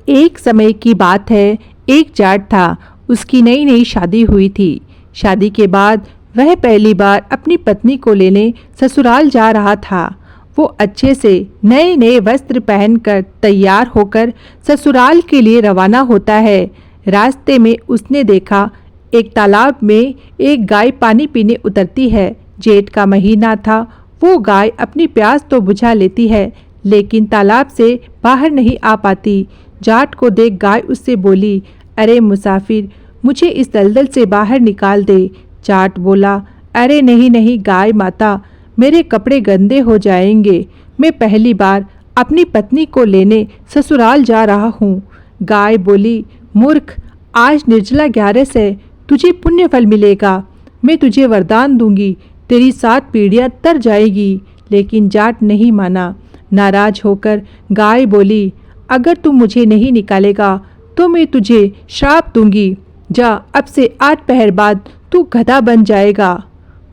एक समय की बात है, एक जाट था। उसकी नई नई शादी हुई थी। शादी के बाद वह पहली बार अपनी पत्नी को लेने ससुराल जा रहा था। वो अच्छे से नए नए वस्त्र पहनकर तैयार होकर ससुराल के लिए रवाना होता है। रास्ते में उसने देखा एक तालाब में एक गाय पानी पीने उतरती है। जेठ का महीना था। वो गाय अपनी प्यास तो बुझा लेती है, लेकिन तालाब से बाहर नहीं आ पाती। जाट को देख गाय उससे बोली, अरे मुसाफिर, मुझे इस दलदल से बाहर निकाल दे। जाट बोला, अरे नहीं नहीं गाय माता, मेरे कपड़े गंदे हो जाएंगे। मैं पहली बार अपनी पत्नी को लेने ससुराल जा रहा हूँ। गाय बोली, मूर्ख, आज निर्जला 11 है, तुझे पुण्य फल मिलेगा। मैं तुझे वरदान दूंगी, तेरी 7 पीढ़ियाँ तर जाएगी। लेकिन जाट नहीं माना। नाराज होकर गाय बोली, अगर तू मुझे नहीं निकालेगा तो मैं तुझे श्राप दूंगी। जा, अब से 8 पहर बाद तू गधा बन जाएगा।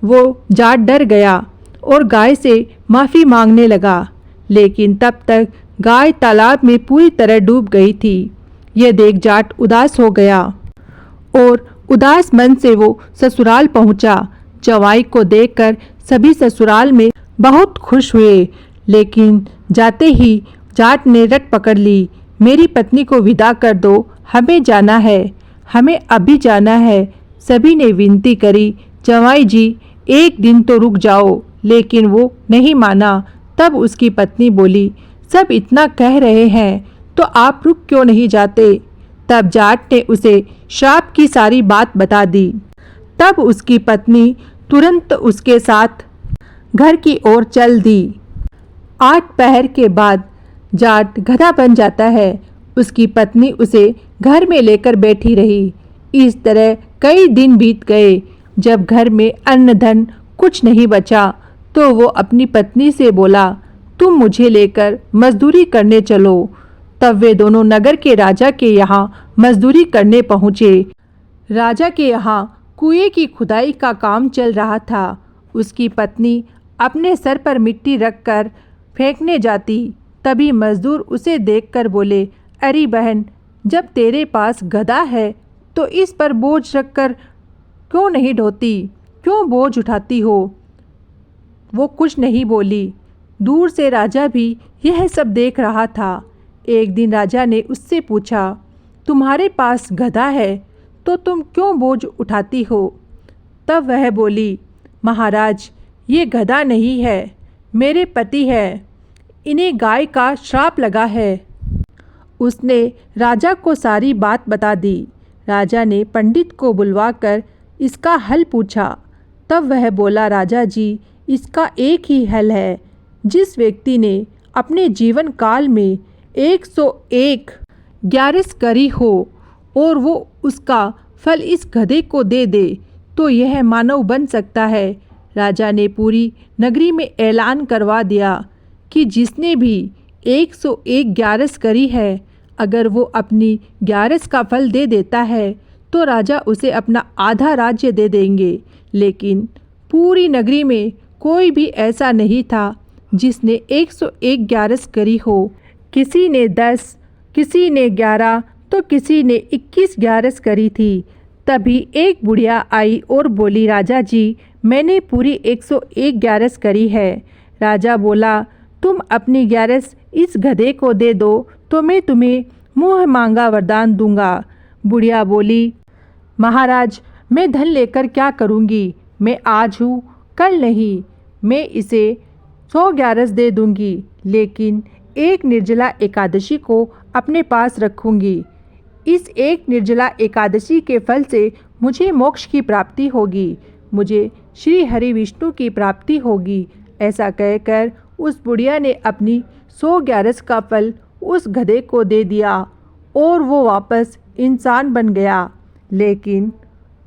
वो जाट डर गया और गाय से माफ़ी मांगने लगा, लेकिन तब तक गाय तालाब में पूरी तरह डूब गई थी। यह देख जाट उदास हो गया और उदास मन से वो ससुराल पहुंचा। जवाई को देखकर सभी ससुराल में बहुत खुश हुए, लेकिन जाते ही जाट ने रट पकड़ ली। मेरी पत्नी को विदा कर दो, हमें जाना है, हमें अभी जाना है। सभी ने विनती करी, जवाई जी एक दिन तो रुक जाओ, लेकिन वो नहीं माना। तब उसकी पत्नी बोली, सब इतना कह रहे हैं तो आप रुक क्यों नहीं जाते। तब जाट ने उसे श्राप की सारी बात बता दी। तब उसकी पत्नी तुरंत उसके साथ घर की ओर चल दी। 8 पहर के बाद जाट गधा बन जाता है। उसकी पत्नी उसे घर में लेकर बैठी रही। इस तरह कई दिन बीत गए। जब घर में अन्न धन कुछ नहीं बचा तो वो अपनी पत्नी से बोला, तुम मुझे लेकर मजदूरी करने चलो। तब वे दोनों नगर के राजा के यहाँ मजदूरी करने पहुँचे। राजा के यहाँ कुएं की खुदाई का काम चल रहा था। उसकी पत्नी अपने सर पर मिट्टी रखकर फेंकने जाती, तभी मजदूर उसे देखकर बोले, अरे बहन, जब तेरे पास गधा है तो इस पर बोझ रखकर क्यों नहीं ढोती, क्यों बोझ उठाती हो। वो कुछ नहीं बोली। दूर से राजा भी यह सब देख रहा था। एक दिन राजा ने उससे पूछा, तुम्हारे पास गधा है तो तुम क्यों बोझ उठाती हो। तब वह बोली, महाराज, ये गधा नहीं है, मेरे पति है, इन्हें गाय का श्राप लगा है। उसने राजा को सारी बात बता दी। राजा ने पंडित को बुलवाकर इसका हल पूछा। तब वह बोला, राजा जी, इसका एक ही हल है। जिस व्यक्ति ने अपने जीवन काल में 101 ग्यारस करी हो और वो उसका फल इस गधे को दे दे तो यह मानव बन सकता है। राजा ने पूरी नगरी में ऐलान करवा दिया कि जिसने भी 101 ग्यारस करी है, अगर वो अपनी ग्यारस का फल दे देता है तो राजा उसे अपना आधा राज्य दे देंगे। लेकिन पूरी नगरी में कोई भी ऐसा नहीं था जिसने 101 ग्यारस करी हो। किसी ने 10, किसी ने 11 तो किसी ने 21 ग्यारस करी थी। तभी एक बुढ़िया आई और बोली, राजा जी, मैंने पूरी 101 ग्यारस करी है। राजा बोला, तुम अपनी ग्यारस इस गधे को दे दो तो मैं तुम्हें मुँह मांगा वरदान दूंगा। बुढ़िया बोली, महाराज, मैं धन लेकर क्या करूँगी, मैं आज हूँ कल नहीं, मैं इसे 100 ग्यारस दे दूँगी, लेकिन एक निर्जला एकादशी को अपने पास रखूँगी। इस एक निर्जला एकादशी के फल से मुझे मोक्ष की प्राप्ति होगी, मुझे श्री हरि विष्णु की प्राप्ति होगी। ऐसा कहकर उस बुढ़िया ने अपनी 100 ग्यारस का फल उस गधे को दे दिया और वो वापस इंसान बन गया। लेकिन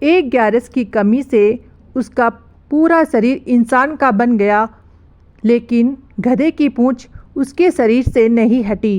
1 ग्यारस की कमी से उसका पूरा शरीर इंसान का बन गया, लेकिन गधे की पूंछ उसके शरीर से नहीं हटी।